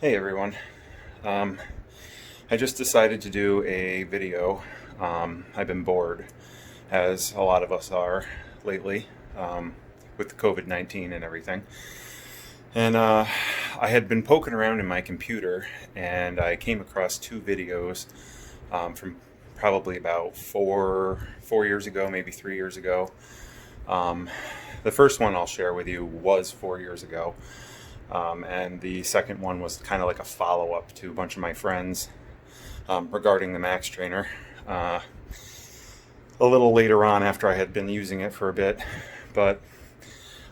Hey everyone. Um, I just decided to do a video. I've been bored, as a lot of us are lately, with COVID-19 and everything. And I had been poking around in my computer and I came across two videos from probably about four years ago, maybe 3 years ago. Um, the first one I'll share with you was 4 years ago. And the second one was kind of like a follow up to a bunch of my friends regarding the Max Trainer. Uh, a little later on, after I had been using it for a bit, but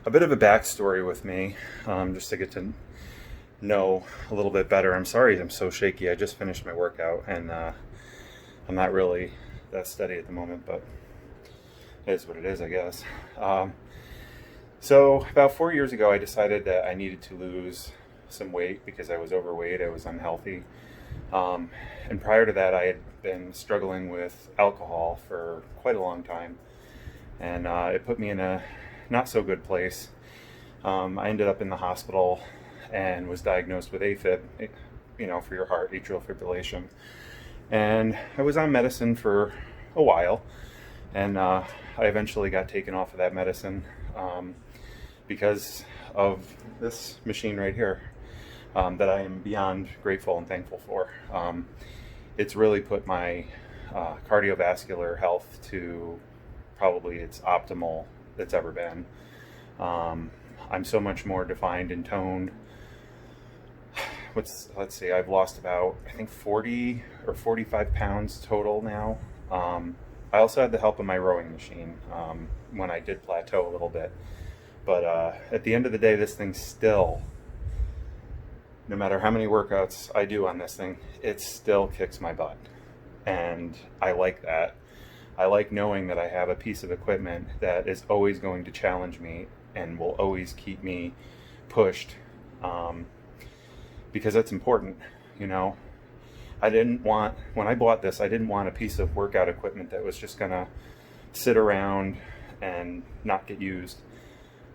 a bit of a backstory with me, just to get to know a little bit better. I'm sorry I'm so shaky. I just finished my workout and I'm not really that steady at the moment, but it is what it is, I guess. So, about 4 years ago, I decided that I needed to lose some weight because I was overweight, I was unhealthy. And prior to that, I had been struggling with alcohol for quite a long time, and it put me in a not so good place. I ended up in the hospital and was diagnosed with ifit, for your heart, atrial fibrillation. And I was on medicine for a while, and I eventually got taken off of that medicine because of this machine right here that I am beyond grateful and thankful for. It's really put my cardiovascular health to probably its optimal it's ever been. I'm so much more defined and toned. Let's see, I've lost about, I think, 40 or 45 pounds total now. I also had the help of my rowing machine when I did plateau a little bit. But at the end of the day, this thing still, no matter how many workouts I do on this thing, it still kicks my butt. And I like that. I like knowing that I have a piece of equipment that is always going to challenge me and will always keep me pushed, because that's important, you know. When I bought this, I didn't want a piece of workout equipment that was just gonna sit around and not get used.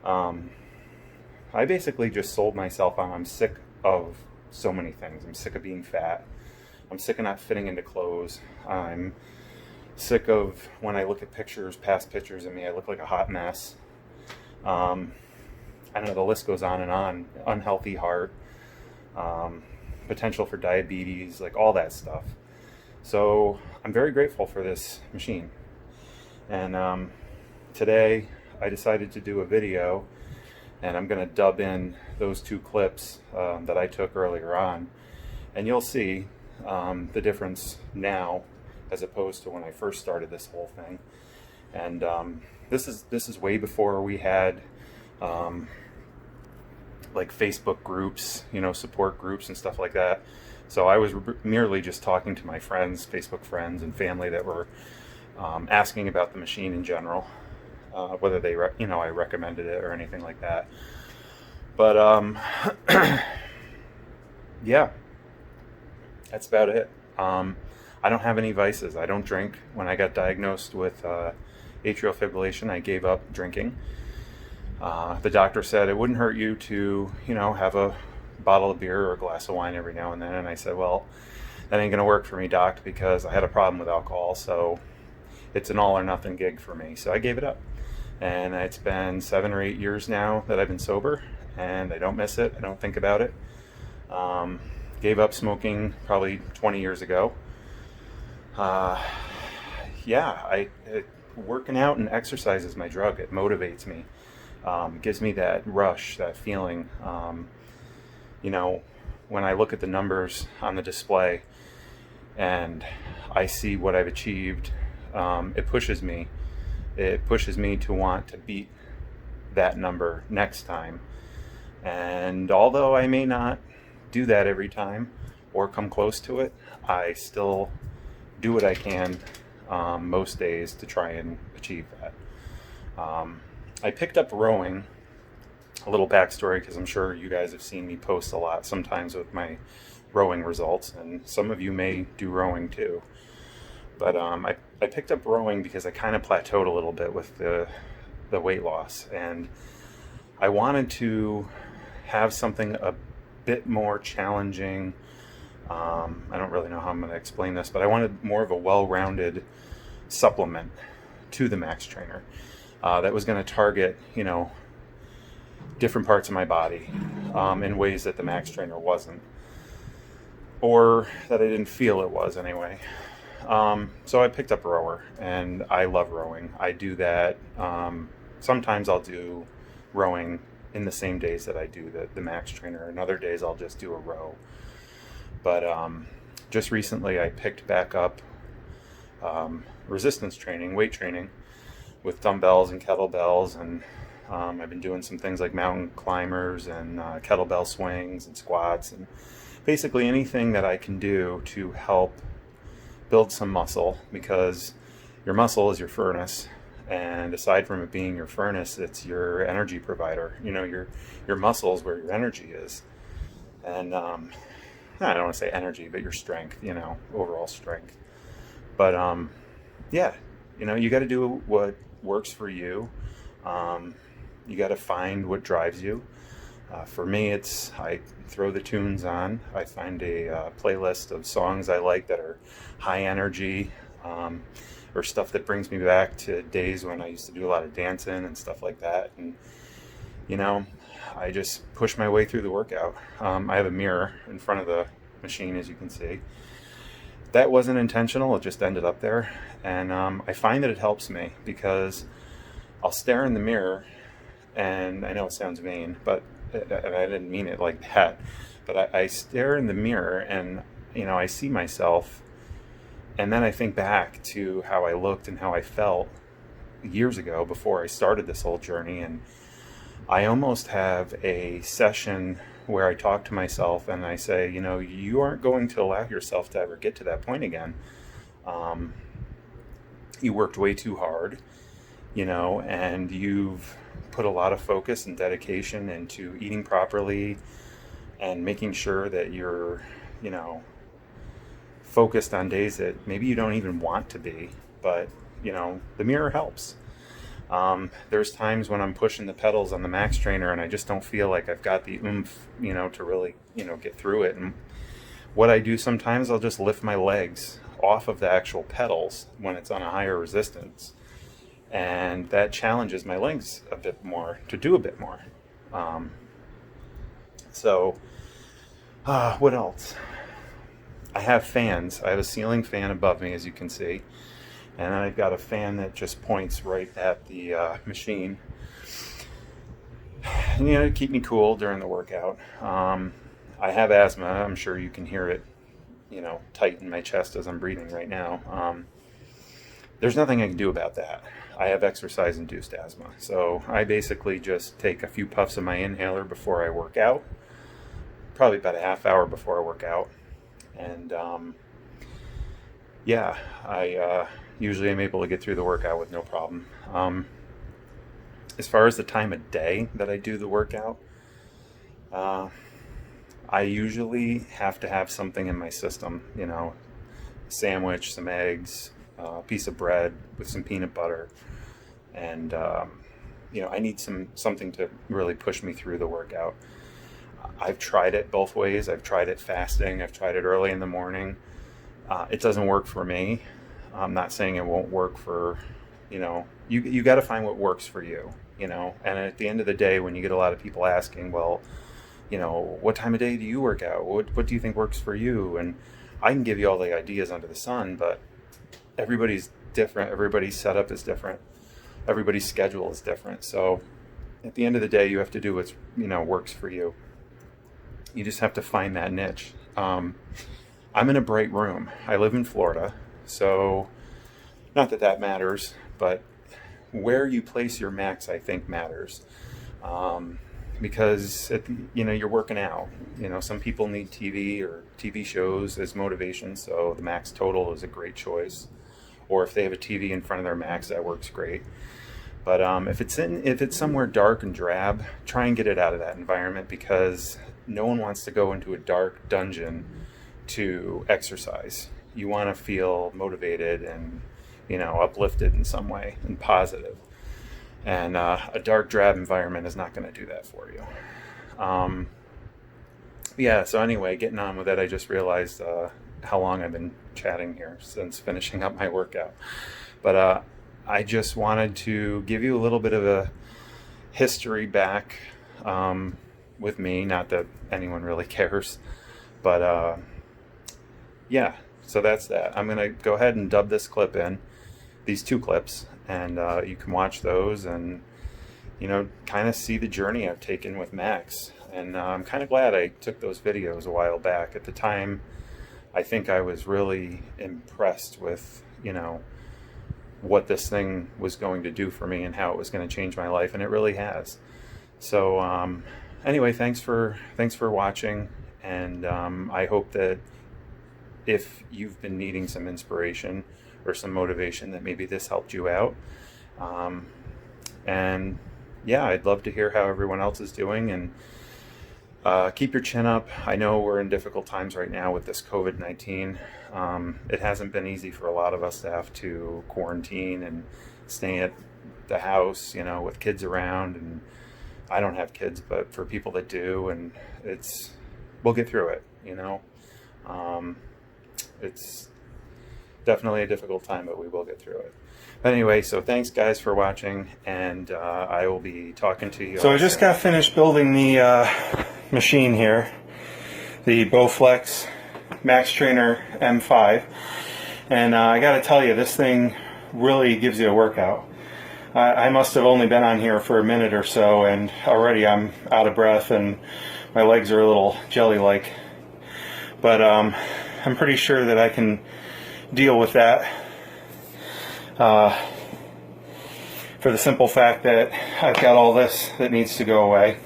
I basically just sold myself on I'm sick of so many things. I'm sick of being fat. I'm sick of not fitting into clothes. I'm sick of when I look at past pictures of me, I look like a hot mess. I know the list goes on and on. Unhealthy heart, potential for diabetes, like all that stuff. So I'm very grateful for this machine. And today I decided to do a video, and I'm going to dub in those two clips that I took earlier on, and you'll see the difference now as opposed to when I first started this whole thing. And this is way before we had like Facebook groups, support groups and stuff like that. So I was merely just talking to my friends, Facebook friends and family that were asking about the machine in general, whether I recommended it or anything like that. But yeah, that's about it. I don't have any vices. I don't drink. When I got diagnosed with atrial fibrillation, I gave up drinking. The doctor said it wouldn't hurt you to, have a bottle of beer or a glass of wine every now and then. And I said, well, that ain't going to work for me, doc, because I had a problem with alcohol. So it's an all or nothing gig for me. So I gave it up. And it's been 7 or 8 years now that I've been sober, and I don't miss it. I don't think about it. Gave up smoking probably 20 years ago. Working out and exercise is my drug. It motivates me. It gives me that rush, that feeling. When I look at the numbers on the display and I see what I've achieved, it pushes me. It pushes me to want to beat that number next time. And although I may not do that every time or come close to it, I still do what I can most days to try and achieve that. I picked up rowing. A little backstory, because I'm sure you guys have seen me post a lot sometimes with my rowing results, and some of you may do rowing too. But I picked up rowing because I kind of plateaued a little bit with the weight loss, and I wanted to have something a bit more challenging. I don't really know how I'm going to explain this, but I wanted more of a well-rounded supplement to the Max Trainer that was going to target, different parts of my body in ways that the Max Trainer wasn't, or that I didn't feel it was anyway. So I picked up a rower, and I love rowing. I do that. Sometimes I'll do rowing in the same days that I do the Max Trainer, and other days I'll just do a row. But just recently I picked back up resistance training, weight training with dumbbells and kettlebells, and I've been doing some things like mountain climbers and kettlebell swings and squats, and basically anything that I can do to help build some muscle, because your muscle is your furnace, and aside from it being your furnace, it's your energy provider. Your muscle is where your energy is, and I don't want to say energy, but your strength, overall strength. But yeah, you got to do what works for you. You got to find what drives you. For me, I throw the tunes on. I find a playlist of songs I like that are high energy, or stuff that brings me back to days when I used to do a lot of dancing and stuff like that. And, I just push my way through the workout. I have a mirror in front of the machine, as you can see. That wasn't intentional. It just ended up there. And I find that it helps me, because I'll stare in the mirror, and I know it sounds vain, but and I didn't mean it like that, but I stare in the mirror, and I see myself, and then I think back to how I looked and how I felt years ago before I started this whole journey, and I almost have a session where I talk to myself and I say, you aren't going to allow yourself to ever get to that point again. You worked way too hard, and you've put a lot of focus and dedication into eating properly and making sure that you're, focused on days that maybe you don't even want to be, but, the mirror helps. There's times when I'm pushing the pedals on the Max Trainer and I just don't feel like I've got the oomph, to really, get through it. And what I do sometimes, I'll just lift my legs off of the actual pedals when it's on a higher resistance. And that challenges my legs a bit more to do a bit more. What else? I have fans. I have a ceiling fan above me, as you can see. And I've got a fan that just points right at the machine. And, to keep me cool during the workout. I have asthma. I'm sure you can hear it, tight in my chest as I'm breathing right now. There's nothing I can do about that. I have exercise-induced asthma. So I basically just take a few puffs of my inhaler before I work out. Probably about a half hour before I work out. And I usually am able to get through the workout with no problem. As far as the time of day that I do the workout, I usually have to have something in my system, a sandwich, some eggs, a piece of bread with some peanut butter. And, I need something to really push me through the workout. I've tried it both ways. I've tried it fasting. I've tried it early in the morning. It doesn't work for me. I'm not saying it won't work for, you got to find what works for you, and at the end of the day, when you get a lot of people asking, well, what time of day do you work out? What do you think works for you? And I can give you all the ideas under the sun, but everybody's different. Everybody's setup is different. Everybody's schedule is different. So at the end of the day, you have to do what's, works for you. You just have to find that niche. I'm in a bright room. I live in Florida. So not that matters, but where you place your max, I think, matters. Because, you're working out. Some people need TV or TV shows as motivation. So the max total is a great choice. Or if they have a TV in front of their max, that works great. But if it's somewhere dark and drab, try and get it out of that environment, because no one wants to go into a dark dungeon to exercise. You want to feel motivated and, uplifted in some way and positive. And a dark, drab environment is not going to do that for you. Yeah, so anyway, getting on with it, I just realized how long I've been chatting here since finishing up my workout. But I just wanted to give you a little bit of a history back with me. Not that anyone really cares, but yeah, so that's that. I'm going to go ahead and dub this clip in, these two clips, and you can watch those and, you know, kind of see the journey I've taken with Max. And I'm kind of glad I took those videos a while back. At the time, I think I was really impressed with, you know, what this thing was going to do for me and how it was going to change my life, and it really has. So anyway, thanks for watching, and I hope that if you've been needing some inspiration or some motivation, that maybe this helped you out. And yeah, I'd love to hear how everyone else is doing, and keep your chin up. I know we're in difficult times right now with this COVID-19. It hasn't been easy for a lot of us to have to quarantine and stay at the house, you know, with kids around. And I don't have kids, but for people that do, and we'll get through it, you know. It's definitely a difficult time, but we will get through it. But anyway, so thanks guys for watching, and I will be talking to you. So I just got finished building the machine here, the Bowflex Max Trainer M5, and I got to tell you, this thing really gives you a workout. I must have only been on here for a minute or so, and already I'm out of breath and my legs are a little jelly-like. But I'm pretty sure that I can deal with that. For the simple fact that I've got all this that needs to go away.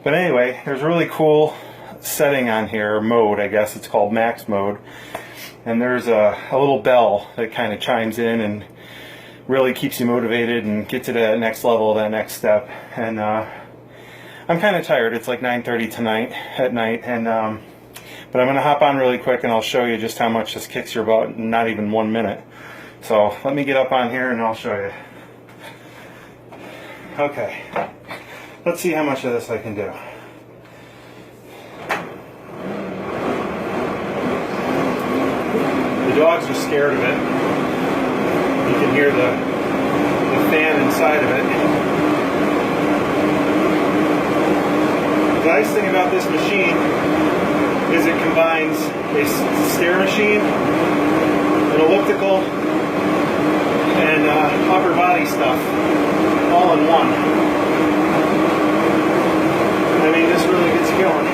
But anyway, there's a really cool setting on here, mode, I guess it's called max mode. And there's a little bell that kind of chimes in and really keeps you motivated and gets you to that next level, that next step. And I'm kind of tired. It's like 9:30 tonight at night, and but I'm going to hop on really quick and I'll show you just how much this kicks your butt in not even 1 minute. So let me get up on here and I'll show you. Okay, let's see how much of this I can do. The dogs are scared of it. You can hear the fan inside of it. The nice thing about this machine is it combines a stair machine, an elliptical, and upper body stuff all in one. I mean, this really gets you going.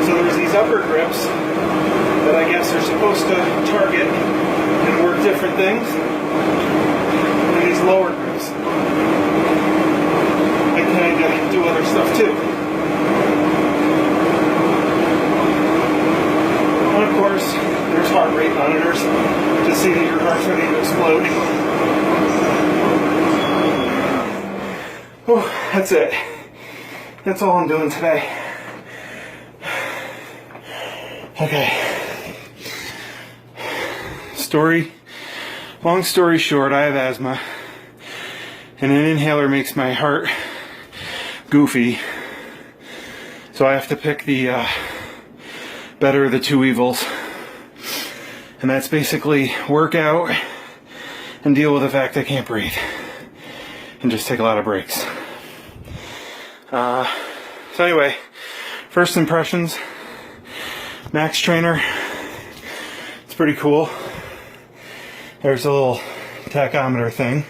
So there's these upper grips that I guess are supposed to target and work different things, and these lower grips I kind of do other stuff too. And of course, there's heart rate monitors to see that your heart's ready to explode. Oh, that's it. That's all I'm doing today. Okay. Long story short, I have asthma, and an inhaler makes my heart goofy, so I have to pick the better of the two evils, and that's basically work out and deal with the fact I can't breathe and just take a lot of breaks. So anyway, first impressions, Max Trainer, it's pretty cool. There's a little tachometer thing,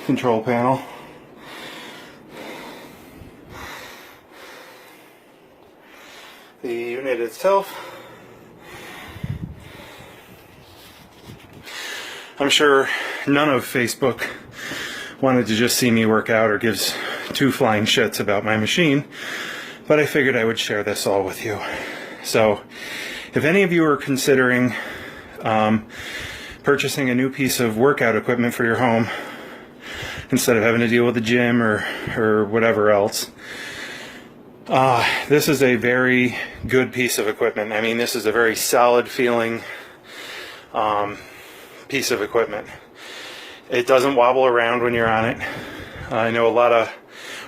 control panel. The unit itself, I'm sure none of Facebook wanted to just see me work out or gives two flying shits about my machine, but I figured I would share this all with you. So if any of you are considering purchasing a new piece of workout equipment for your home instead of having to deal with the gym or whatever else, this is a very good piece of equipment. I mean, this is a very solid feeling piece of equipment. It doesn't wobble around when you're on it. I know a lot of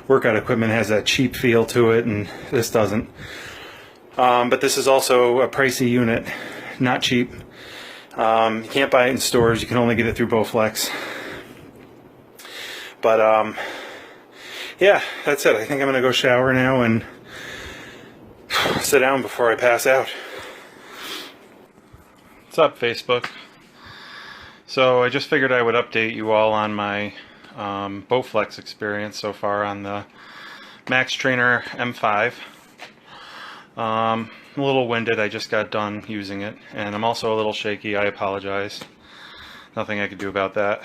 workout equipment has that cheap feel to it, and this doesn't. But this is also a pricey unit, not cheap. You can't buy it in stores. You can only get it through Bowflex. But yeah, that's it. I think I'm gonna go shower now and sit down before I pass out. What's up, Facebook? So I just figured I would update you all on my Bowflex experience so far on the Max Trainer M5. I'm a little winded. I just got done using it, and I'm also a little shaky. I apologize. Nothing I could do about that.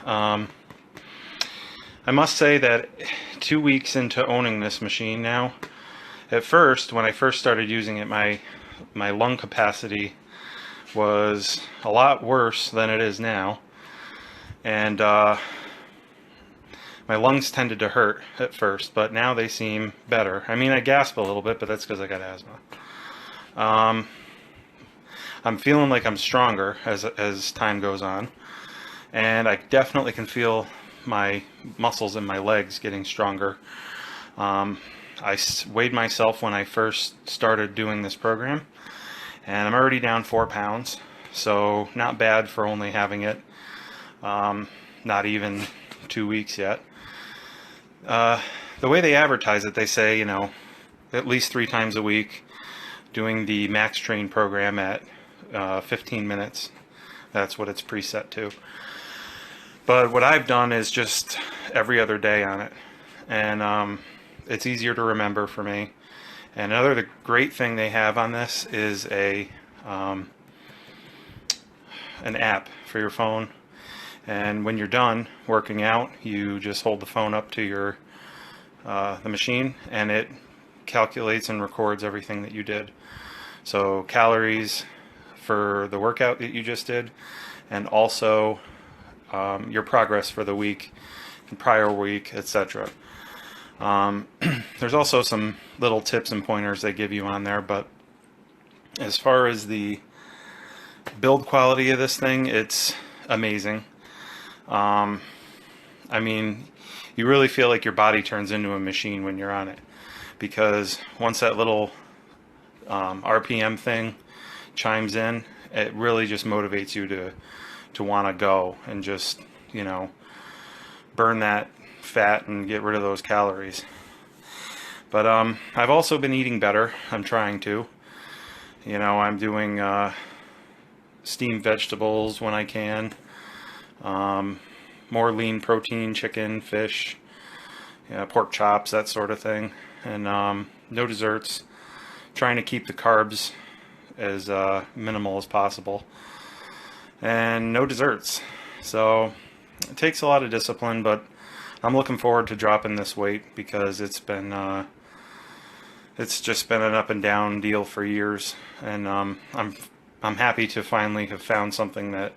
I must say that 2 weeks into owning this machine now, at first, when I first started using it, my lung capacity was a lot worse than it is now, and my lungs tended to hurt at first, but now they seem better. I mean, I gasp a little bit, but that's because I got asthma. I'm feeling like I'm stronger as time goes on, and I definitely can feel my muscles in my legs getting stronger. I weighed myself when I first started doing this program, and I'm already down 4 pounds, so not bad for only having it not even 2 weeks yet. The way they advertise it, they say, you know, at least 3 times a week, doing the Max Train program at 15 minutes. That's what it's preset to. But what I've done is just every other day on it, and it's easier to remember for me. And another great thing they have on this is an app for your phone. And when you're done working out, you just hold the phone up to your the machine, and it calculates and records everything that you did. So calories for the workout that you just did, and also your progress for the week, the prior week, etc. There's also some little tips and pointers they give you on there, but as far as the build quality of this thing, it's amazing. I mean, you really feel like your body turns into a machine when you're on it, because once that little RPM thing chimes in, it really just motivates you to want to go and just, you know, burn that fat and get rid of those calories. But I've also been eating better. I'm trying to. You know, I'm doing steamed vegetables when I can. More lean protein, chicken, fish, pork chops, that sort of thing. And no desserts. Trying to keep the carbs as minimal as possible. And no desserts. So it takes a lot of discipline, but I'm looking forward to dropping this weight, because it's just been an up and down deal for years, and I'm happy to finally have found something that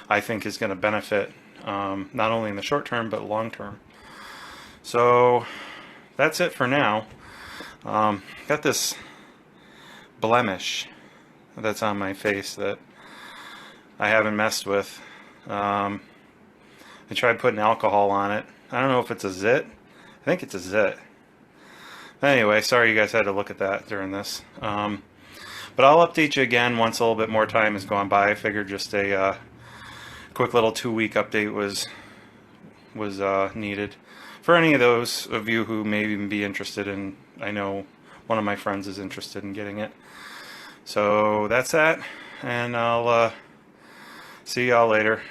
I think is going to benefit not only in the short term but long term. So that's it for now. Got this blemish that's on my face that I haven't messed with. I tried putting alcohol on it. I don't know if it's a zit. I think it's a zit. Anyway, sorry you guys had to look at that during this. But I'll update you again once a little bit more time has gone by. I figured just a quick little 2-week update was needed for any of those of you who may even be interested in. I know one of my friends is interested in getting it. So that's that, and I'll see y'all later.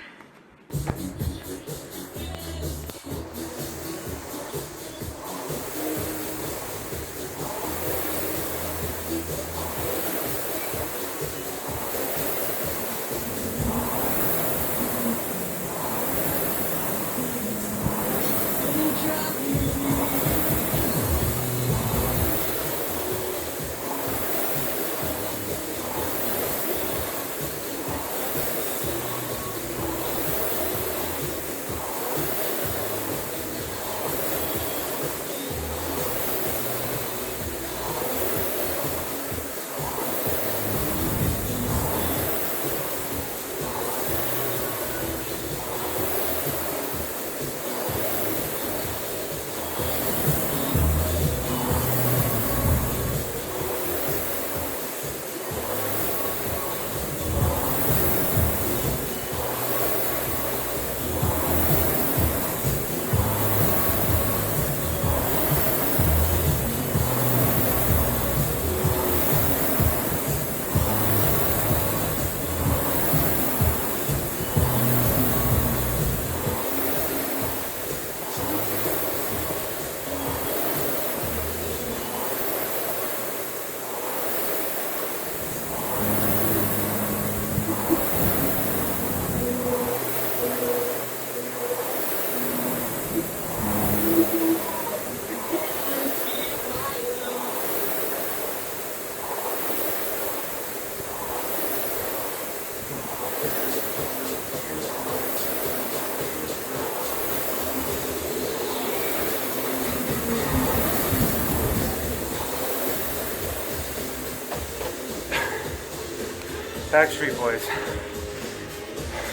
Backstreet Boys.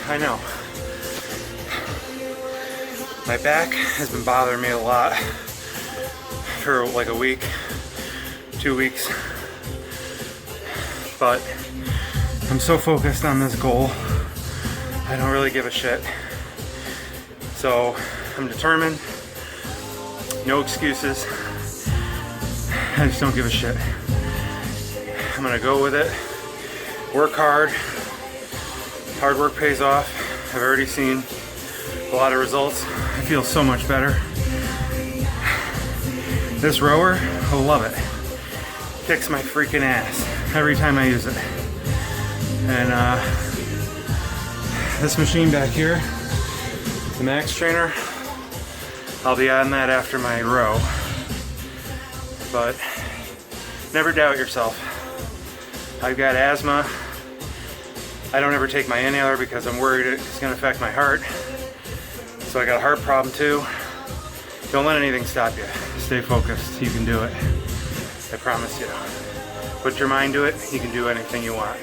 I know. My back has been bothering me a lot for like a week, 2 weeks. But I'm so focused on this goal, I don't really give a shit. So I'm determined, no excuses. I just don't give a shit. I'm gonna go with it, work hard. Hard work pays off. I've already seen a lot of results. I feel so much better. This rower, I love it. Kicks my freaking ass every time I use it. And this machine back here, the Max Trainer, I'll be on that after my row. But never doubt yourself. I've got asthma. I don't ever take my inhaler because I'm worried it's going to affect my heart. So I got a heart problem too. Don't let anything stop you. Stay focused. You can do it. I promise you. Put your mind to it. You can do anything you want.